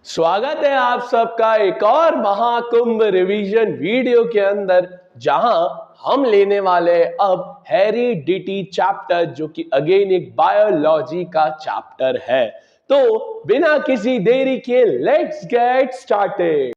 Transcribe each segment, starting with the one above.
स्वागत है आप सबका एक और महाकुंभ रिवीजन वीडियो के अंदर, जहां हम लेने वाले अब हेरिडिटी चैप्टर, जो कि अगेन एक बायोलॉजी का चैप्टर है। तो बिना किसी देरी के let's get started.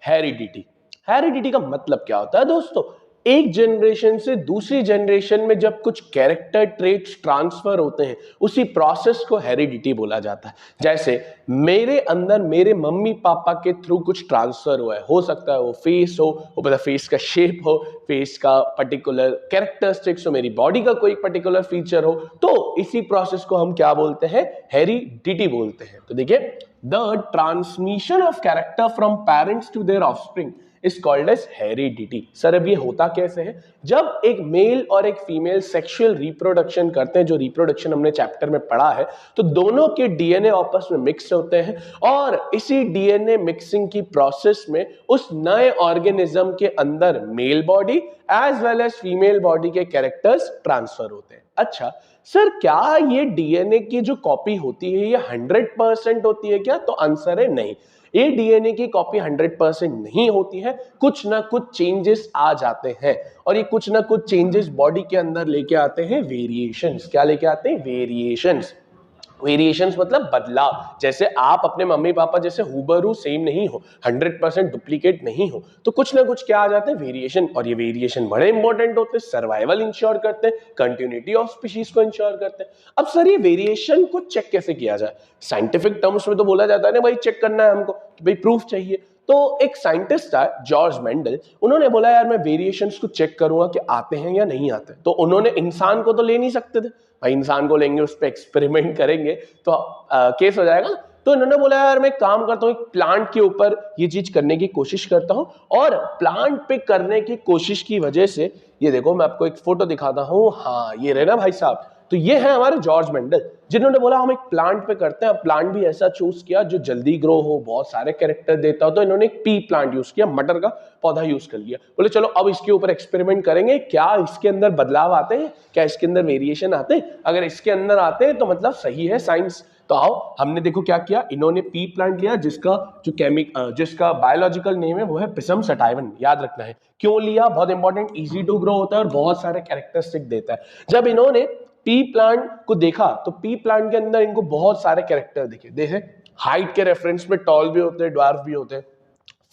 Heredity heredity का मतलब क्या होता है दोस्तों? एक जनरेशन से दूसरी जनरेशन में जब कुछ कैरेक्टर ट्रेट्स ट्रांसफर होते हैं, उसी प्रोसेस को हेरिडिटी बोला जाता है। जैसे मेरे अंदर मेरे मम्मी पापा के थ्रू कुछ ट्रांसफर हुआ है, हो सकता है वो फेस हो, वो मतलब फेस का शेप हो, फेस का पर्टिकुलर कैरेक्टरिस्टिक्स हो, मेरी बॉडी का कोई पर्टिकुलर फीचर हो, तो इसी प्रोसेस को हम क्या बोलते हैं? हेरिडिटी बोलते हैं। तो देखिए, the transmission of character from parents to their offspring is called as heredity. Sir अब ये होता कैसे है? जब एक मेल और एक फीमेल सेक्सुअल रिप्रोडक्शन करते हैं, जो रिप्रोडक्शन हमने चैप्टर में पढ़ा है, तो दोनों के डीएनए आपस में मिक्स होते हैं और इसी डीएनए मिक्सिंग की प्रोसेस में उस नए ऑर्गेनिज्म के अंदर male body as well as female body के कैरेक्टर्स ट्रांसफर होते हैं। अच्छा सर, क्या ये डीएनए की जो कॉपी होती है ये 100% होती है क्या? तो आंसर है नहीं। ये डीएनए की कॉपी 100% नहीं होती है, कुछ ना कुछ चेंजेस आ जाते हैं और ये कुछ ना कुछ चेंजेस बॉडी के अंदर लेके आते हैं वेरिएशंस। क्या लेके आते हैं? वेरिएशंस। वेरिएशंस मतलब बदलाव। जैसे आप अपने मम्मी पापा जैसे हुबहू सेम नहीं हो, 100% डुप्लीकेट नहीं हो, तो कुछ ना कुछ क्या आ जाते हैं? वेरिएशन। और ये वेरिएशन बड़े इंपॉर्टेंट होते हैं, सर्वाइवल इंश्योर करते हैं, कंटिन्यूटी ऑफ स्पीशीज को इंश्योर करते हैं। अब सर ये वेरिएशन को चेक कैसे किया जाए? साइंटिफिक टर्म्स में तो बोला जाता है ना भाई, चेक करना है हमको, भाई प्रूफ चाहिए। तो एक साइंटिस्ट था जॉर्ज मेंडल, उन्होंने बोला यार मैं वेरिएशंस को चेक करूंगा कि आते हैं या नहीं आते। तो उन्होंने इंसान को तो ले नहीं सकते थे, भाई इंसान को लेंगे उस पर एक्सपेरिमेंट करेंगे तो केस हो जाएगा। तो इन्होंने बोला यार मैं काम करता हूँ, एक प्लांट के ऊपर ये चीज करने की कोशिश करता हूँ, और प्लांट पे करने की कोशिश की वजह से, ये देखो मैं आपको एक फोटो दिखाता हूँ, हाँ ये रहे ना भाई साहब, तो ये है हमारे जॉर्ज मेंडल, जिन्होंने बोला हम एक प्लांट पे करते हैं। प्लांट भी ऐसा चूज किया जो जल्दी ग्रो हो, बहुत सारे कैरेक्टर देता हो, तो इन्होंने एक पी प्लांट यूज किया, मटर का पौधा यूज कर लिया। बोले चलो अब इसके ऊपर एक्सपेरिमेंट करेंगे, क्या इसके अंदर बदलाव आते हैं, क्या इसके अंदर वेरिएशन आते हैं? अगर इसके अंदर आते हैं तो मतलब सही है साइंस। तो आओ हमने देखो क्या किया, इन्होंने पी प्लांट लिया जिसका जिसका बायोलॉजिकल नेम है वो है पिसम सटाइवन, याद रखना है। क्यों लिया? बहुत इंपॉर्टेंट, इजी टू ग्रो होता है और बहुत सारे कैरेक्टरिस्टिक देता है। जब इन्होंने पी प्लांट को देखा तो पी प्लांट के अंदर इनको बहुत सारे कैरेक्टर दिखे। देखे हाइट के रेफरेंस में टॉल भी होते हैं, ड्वार्फ भी होते हैं,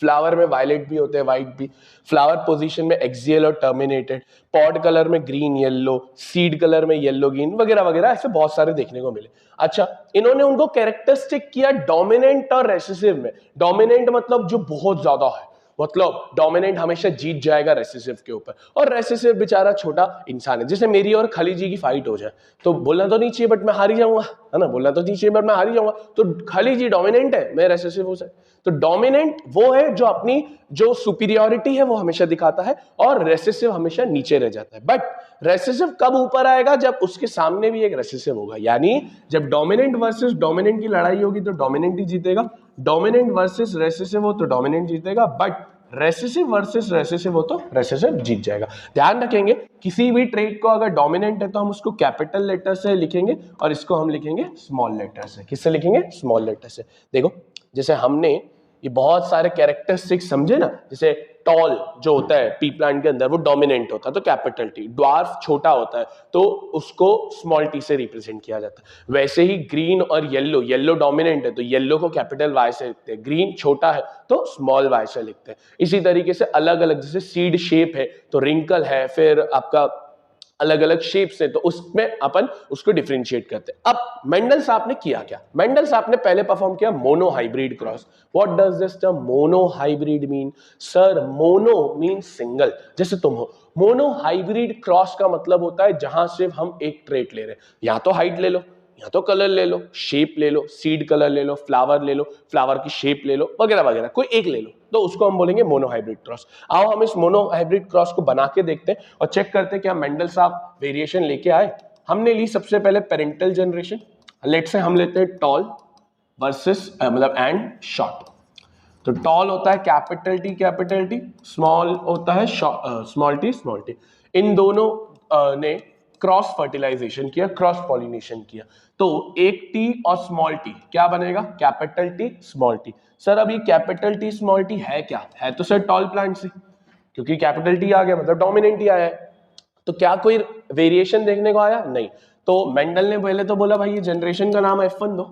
फ्लावर में वायलेट भी होते हैं, व्हाइट भी, फ्लावर पोजीशन में एक्सियल और टर्मिनेटेड, पॉड कलर में ग्रीन येलो, सीड कलर में येलो ग्रीन, वगैरह वगैरह, ऐसे बहुत सारे देखने को मिले। अच्छा, इन्होंने उनको कैरेक्टरिस्टिक किया डोमिनेंट और रेसेसिव में। डोमिनेंट मतलब जो बहुत ज्यादा है, मतलब डोमिनेंट हमेशा जीत जाएगा रेसेसिव के ऊपर, और रेसेसिव बेचारा छोटा इंसान है। जैसे मेरी और खली जी की फाइट हो जाए तो बोलना तो नहीं चाहिए बट मैं हार ही जाऊंगा, है ना, बोलना तो नहीं चाहिए बट मैं हार ही जाऊंगा। तो खली जी डोमिनेंट है, मैं रेसेसिव हो सकता। तो डोमिनेंट वो है जो अपनी जो सुपीरियोरिटी है वो हमेशा दिखाता है, और रेसेसिव हमेशा नीचे रह जाता है। बट रेसेसिव कब ऊपर आएगा? जब उसके सामने भी एक रेसेसिव होगा, यानी जब डोमिनेंट वर्सेस डोमिनेंट की लड़ाई होगी तो डोमिनेंट ही जीतेगा, डोमिनेंट वर्सेस रेसेसिव हो तो डोमिनेंट जीतेगा, बट रेसेसिव वर्सेस रेसेसिव हो तो रेसेसिव जीत जाएगा। ध्यान रखेंगे, किसी भी ट्रेट को अगर डोमिनेंट है तो हम उसको कैपिटल लेटर से लिखेंगे और इसको हम लिखेंगे स्मॉल लेटर से। किससे लिखेंगे? स्मॉल लेटर से। देखो जैसे हमने ये बहुत सारे कैरेक्टरिस्टिक्स समझे ना, जैसे टॉल जो होता है पी प्लांट के अंदर वो डोमिनेंट होता है तो कैपिटल टी, ड्वार्फ छोटा होता है तो उसको स्मॉल टी से रिप्रेजेंट किया जाता है। वैसे ही ग्रीन और येलो, येलो डोमिनेंट है तो येलो को कैपिटल वाई से लिखते हैं, ग्रीन छोटा है तो स्मॉल वाई से लिखते हैं। इसी तरीके से अलग अलग, जैसे सीड शेप है तो रिंकल है, फिर आपका अलग अलग शेप्स है तो उसमें अपन उसको डिफरेंशिएट करते हैं। अब मेंडल साहब ने किया क्या? मेंडल साहब ने पहले परफॉर्म किया mono hybrid cross. What does this term mono hybrid mean? Sir mono mean single, जैसे तुम हो। मोनो हाइब्रिड क्रॉस का मतलब होता है जहां सिर्फ हम एक ट्रेट ले रहे हैं, या तो हाइट ले लो, या तो कलर ले लो, शेप ले लो, सीड कलर ले लो, फ्लावर की शेप ले लो, वगैरह वगैरह, कोई एक ले लो, तो उसको हम बोलेंगे मोनो हाइब्रिड क्रॉस। आओ हम इस मोनो हाइब्रिड क्रॉस को बना के देखते हैं और चेक करते हैं क्या मेंडल साहब वेरिएशन लेके आए। हमने ली सबसे पहले पेरेंटल जनरेशन। लेट से हम लेते हैं टॉल वर्सेस मतलब एंड शॉर्ट। तो टॉल होता है कैपिटल टी, स्मॉल होता है स्मॉल टी। इन दोनों ने क्रॉस फर्टिलाइजेशन किया, क्रॉस पॉलिनेशन किया, तो एक टी और स्मॉल टी क्या बनेगा, capital T small T. Sir अब ये कैपिटल टी स्मॉल टी है क्या, है तो सर टॉल प्लांट से, क्योंकि कैपिटल टी आ गया मतलब डोमिनेंट ही आया है। तो क्या कोई वेरिएशन देखने को आया, नहीं। तो मेंडल ने पहले तो बोला भाई ये जनरेशन का नाम F1 दो,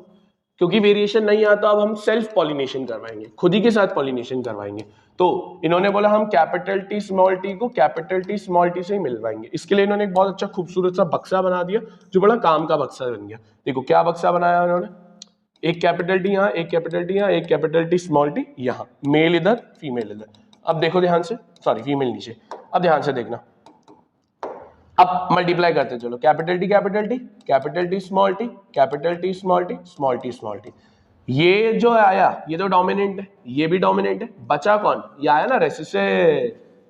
क्योंकि वेरिएशन नहीं आता अब हम सेल्फ पॉलिनेशन करवाएंगे, खुद ही के साथ पॉलिनेशन करवाएंगे। तो इन्होंने बोला हम कैपिटल टी स्मॉल टी को कैपिटल टी स्मॉल टी से ही मिलवाएंगे। इसके लिए इन्होंने एक बहुत अच्छा खूबसूरत सा बक्सा बना दिया, जो बड़ा काम का बक्सा बन गया। देखो क्या बक्सा बनाया उन्होंने, एक कैपिटल टी यहाँ, एक कैपिटल टी यहाँ, एक कैपिटल टी स्मॉल टी यहाँ, मेल इधर फीमेल इधर। अब देखो ध्यान से, सॉरी फीमेल नीचे, अब ध्यान से देखना, अब मल्टीप्लाई करते चलो, capital T capital T capital T small T capital T small T small T small T. ये जो आया ये तो डोमिनेंट है, ये भी डोमिनेंट है, बचा कौन, ये आया ना रेसिसिव।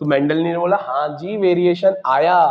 तो मेंडल ने बोला हाँ जी वेरिएशन आया,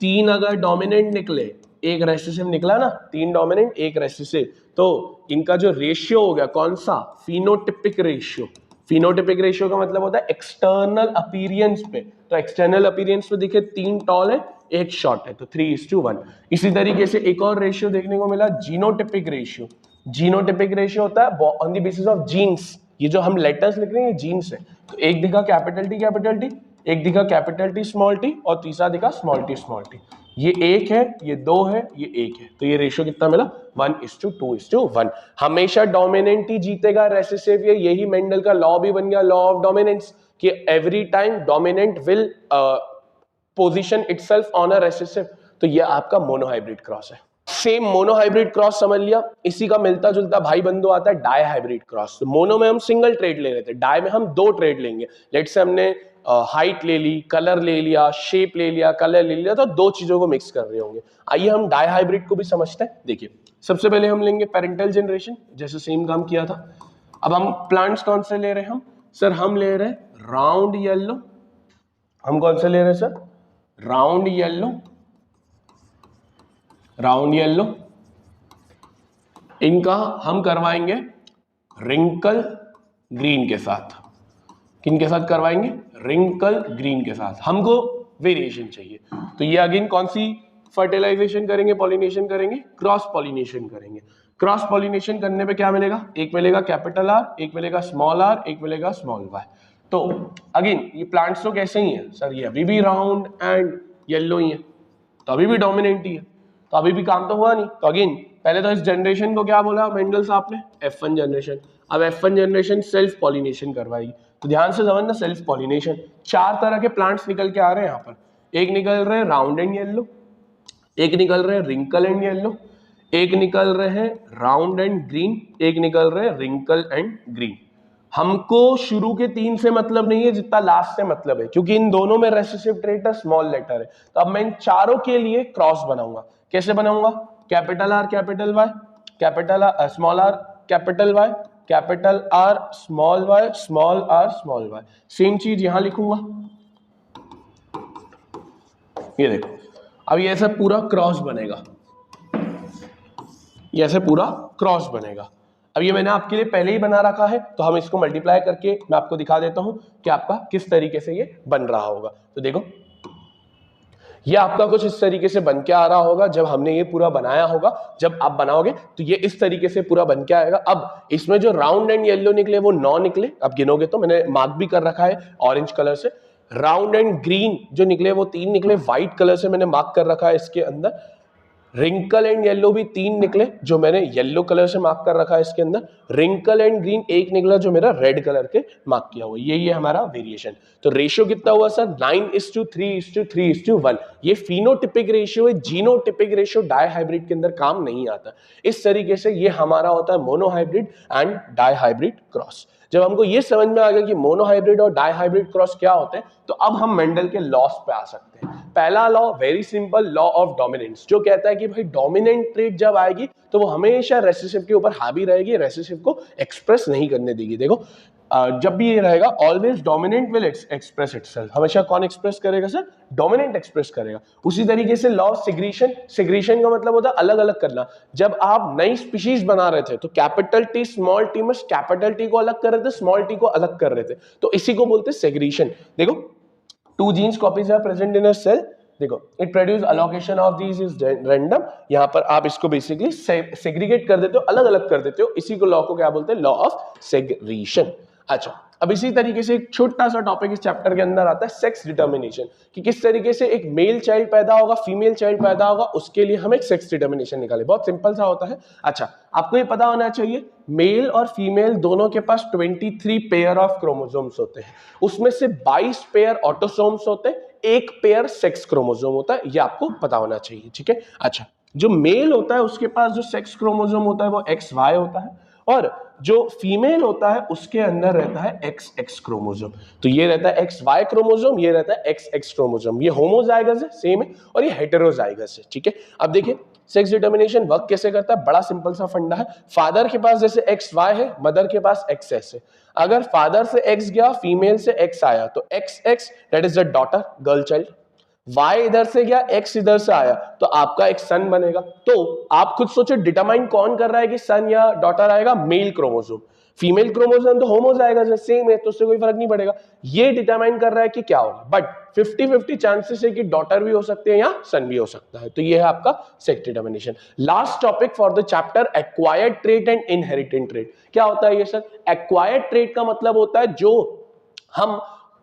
तीन अगर डोमिनेंट निकले एक रेसिसिव निकला ना, तीन डोमिनेंट एक रेसिसिव, तो इनका जो रेशियो हो गया कौन सा, फिनोटिपिक रेशियो। फिनोटिपिक रेशियो का मतलब होता है एक्सटर्नल अपीयरेंस पे, तो एक्सटर्नल अपीयरेंस पे दिखे तीन टॉल है एक शॉर्ट है, तो 3:1। इसी तरीके से एक और रेशियो देखने को मिला, जीनोटिपिक रेशियो। जीनोटिपिक रेशियो होता है on the basis of genes, ये जो हम लेटर्स लिख रहे हैं ये जीन्स है। तो एक दिखा कैपिटल टी, एक दिखा कैपिटल टी स्मॉल टी, और तीसरा दिखा स्मॉल टी। ये एक है, ये दो है, ये एक है, तो ये रेशियो कितना मिला, 1:2:1। हमेशा डोमिनेंट ही जीतेगा रेसिसिव, यही मेंडल का लॉ भी बन गया, लॉ ऑफ डोमिनेंस, कि every time dominant will position itself on a recessive. तो ये आपका मोनोहाइब्रिड क्रॉस है। सेम मोनोहाइब्रिड क्रॉस समझ लिया, इसी का मिलता जुलता भाई बंधु आता है डाई हाइब्रिड क्रॉस। तो मोनो में हम सिंगल ट्रेड ले रहे थे, डाई में हम दो ट्रेड लेंगे। लेट्स से हमने हाइट ले ली, कलर ले लिया, शेप ले लिया, कलर ले लिया, तो दो चीजों को मिक्स कर रहे होंगे। आइए हम डाई हाइब्रिड को भी समझते हैं। देखिए सबसे पहले हम लेंगे पेरेंटल जनरेशन, जैसे सेम काम किया था। अब हम प्लांट्स कौन से ले रहे हैं, हम सर हम ले रहे हैं राउंड येलो। हम कौन से ले रहे हैं sir, round yellow, round yellow. इनका हम करवाएंगे रिंकल ग्रीन के साथ। किन के साथ करवाएंगे, रिंकल ग्रीन के साथ। हमको वेरिएशन चाहिए, तो ये अगेन कौन सी फर्टिलाइजेशन करेंगे, पॉलिनेशन करेंगे, क्रॉस पॉलिनेशन करेंगे। क्रॉस पॉलिनेशन करने पे क्या मिलेगा, एक मिलेगा कैपिटल आर, एक मिलेगा स्मॉल आर, एक मिलेगा स्मॉल वाई। तो अगेन ये प्लांट्स तो कैसे ही है सर, ये अभी भी राउंड एंड येलो ही है, तो अभी भी डोमिनेंट ही है, तो अभी भी काम तो हुआ नहीं। तो अगेन पहले तो इस जनरेशन को क्या बोला मेंडल साहब ने, F1 जनरेशन। अब F1 जनरेशन सेल्फ पॉलिनेशन करवाएगी, तो ध्यान से समझना, सेल्फ पॉलिनेशन। चार तरह के प्लांट्स निकल के आ रहे हैं यहाँ पर। एक निकल रहे हैं राउंड एंड येलो, एक निकल रहे हैं रिंकल एंड येलो, एक निकल रहे हैं राउंड एंड ग्रीन, एक निकल रहे हैं रिंकल एंड ग्रीन। हमको शुरू के तीन से मतलब नहीं है जितना लास्ट से मतलब है, क्योंकि इन दोनों में रेसिसिव ट्रेट है, स्मॉल लेटर है। तो अब मैं इन चारों के लिए क्रॉस बनाऊंगा। कैसे बनाऊंगा, capital R capital Y, capital R small r capital Y, capital R small y, small r small y. Same चीज यहां लिखूंगा, ये देखो। अब ये ऐसा पूरा क्रॉस बनेगा, ये ऐसे पूरा क्रॉस बनेगा। अब ये मैंने आपके लिए पहले ही बना रखा है, तो हम इसको मल्टीप्लाई करके मैं आपको दिखा देता हूं कि आपका किस तरीके से ये बन रहा होगा। तो देखो ये आपका कुछ इस तरीके से बन के आ रहा होगा जब हमने ये पूरा बनाया होगा। जब आप बनाओगे तो ये इस तरीके से पूरा बन के आएगा। अब इसमें जो राउंड एंड येलो निकले वो 9 निकले, अब गिनोगे तो मैंने मार्क भी कर रखा है ऑरेंज कलर से। राउंड एंड ग्रीन जो निकले वो 3 निकले, व्हाइट कलर से मैंने मार्क कर रखा है इसके अंदर। रिंकल एंड येलो भी 3 निकले जो मैंने येलो कलर से मार्क कर रखा है इसके अंदर। रिंकल एंड ग्रीन 1 निकला जो मेरा रेड कलर के मार्क किया हुआ। यही है हमारा वेरिएशन। तो रेशियो कितना हुआ सर, 9:3:3:1। ये फिनोटिपिक रेशियो है, जीनोटिपिक रेशियो डाई हाइब्रिड के अंदर काम नहीं आता। इस तरीके से ये हमारा होता है monohybrid and dihybrid cross. जब हमको ये समझ में आ गया कि मोनोहाइब्रिड और डाई हाइब्रिड क्रॉस क्या होते हैं, तो अब हम मेंडल के लॉस पे आ सकते हैं। पहला law very simple, law of dominance, जो कहता है कि भाई डोमिनेंट ट्रेट जब आएगी तो वो हमेशा रेसेसिव के ऊपर हावी रहेगी, रेसेसिव को एक्सप्रेस नहीं करने देगी। देखो जब भी ये रहेगा always dominant will express itself. हमेशा कौन एक्सप्रेस करेगा सर, डोमिनेंट एक्सप्रेस करेगा। उसी तरीके से लॉ ऑफ सिग्रेशन, सिग्रेशन का मतलब होता है अलग अलग करना। जब आप नई स्पीशीज बना रहे थे तो कैपिटल टी स्मॉल टी में कैपिटल टी को अलग कर रहे थे, स्मॉल टी को अलग कर रहे थे, तो इसी को बोलते हैं सेग्रीशन। देखो 2 genes copies are present in a cell, देखो, it produce allocation of these is random. यहाँ पर आप इसको बेसिकली सेग्रीगेट कर देते हो, अलग अलग कर देते हो, इसी को लॉ को क्या बोलते हैं, लॉ ऑफ सेग्रीगेशन। अच्छा, अब इसी तरीके से एक छोटा सा टॉपिक इस चैप्टर के अंदर आता है, सेक्स डिटर्मिनेशन, कि किस तरीके से एक मेल चाइल्ड पैदा होगा, फीमेल चाइल्ड पैदा होगा, उसके लिए हम एक सेक्स डिटर्मिनेशन निकाले। बहुत सिंपल सा होता है। अच्छा, आपको ये पता होना चाहिए मेल और फीमेल दोनों के पास 23 पेयर ऑफ क्रोमोसोम्स होते हैं, उसमें से 22 पेयर ऑटोसोम्स होते हैं, एक पेयर सेक्स क्रोमोसोम होता है, ये आपको पता होना चाहिए, ठीक है। अच्छा, जो मेल होता है उसके पास जो सेक्स क्रोमोसोम होता है वो XY होता है, और जो फीमेल होता है उसके अंदर रहता है XX क्रोमोसोम। तो ये रहता है XY क्रोमोसोम, ये रहता है XX क्रोमोसोम। ये होमोजाइगस है, सेम है, और ये हेटेरोजाइगस है, ठीक है। अब देखिए सेक्स डिटर्मिनेशन वर्क कैसे करता है, बड़ा सिंपल सा फंडा है। फादर के पास जैसे XY है, मदर के पास XX है। अगर फादर से X गया, फीमेल से X आया, तो XX that is the daughter, girl child. Y इधर से गया, X इधर से आया, तो आपका एक सन बनेगा। तो आप खुद सोचो डिटरमाइन कौन कर रहा है कि सन या डॉटर आएगा, मेल क्रोमोसोम। फीमेल क्रोमोसोम तो होमोजाइगस है, सेम है, तो उससे कोई फर्क नहीं पड़ेगा। ये डिटरमाइन कर रहा है कि क्या होगा, बट 50-50 चांसेस है कि डॉटर भी हो सकते हैं या सन भी हो सकता है। तो ये है आपका sex determination. Last topic for the chapter, acquired trait and inherited trait. क्या होता है ये सर? एक्वायर्ड ट्रेट का मतलब होता है जो हम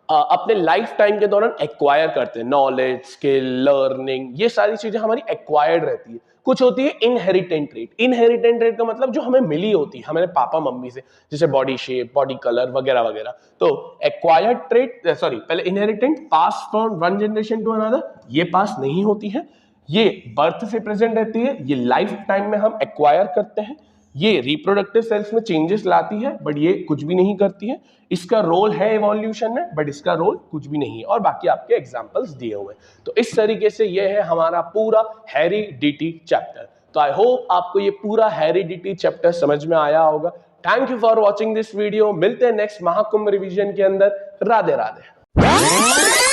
अपने लाइफ टाइम के दौरान एक्वायर करते हैं, नॉलेज, स्किल, लर्निंग, ये सारी चीजें हमारी एक्वायर्ड रहती है। कुछ होती है इनहेरिटेंट ट्रेट। इनहेरिटेंट ट्रेट का मतलब जो हमें मिली होती है हमारे पापा मम्मी से, जैसे बॉडी शेप, बॉडी कलर वगैरह वगैरह। तो एक्वायर्ड ट्रेट, सॉरी पहले inherited, pass from one generation to another, ये पास नहीं होती है, ये बर्थ से प्रेजेंट रहती है, ये लाइफ टाइम में हम एक्वायर करते हैं। ये रिप्रोडक्टिव सेल्स में चेंजेस लाती है, बट ये कुछ भी नहीं करती है। इसका रोल है इवोल्यूशन में, बट इसका रोल कुछ भी नहीं है, और बाकी आपके एग्जांपल्स दिए हुए हैं। तो इस तरीके से ये है हमारा पूरा हेरिडिटी चैप्टर। तो आई होप आपको ये पूरा हेरिडिटी चैप्टर समझ में आया होगा। Thank you for watching this video. मिलते हैं नेक्स्ट महाकुंभ रिवीजन के अंदर। राधे राधे।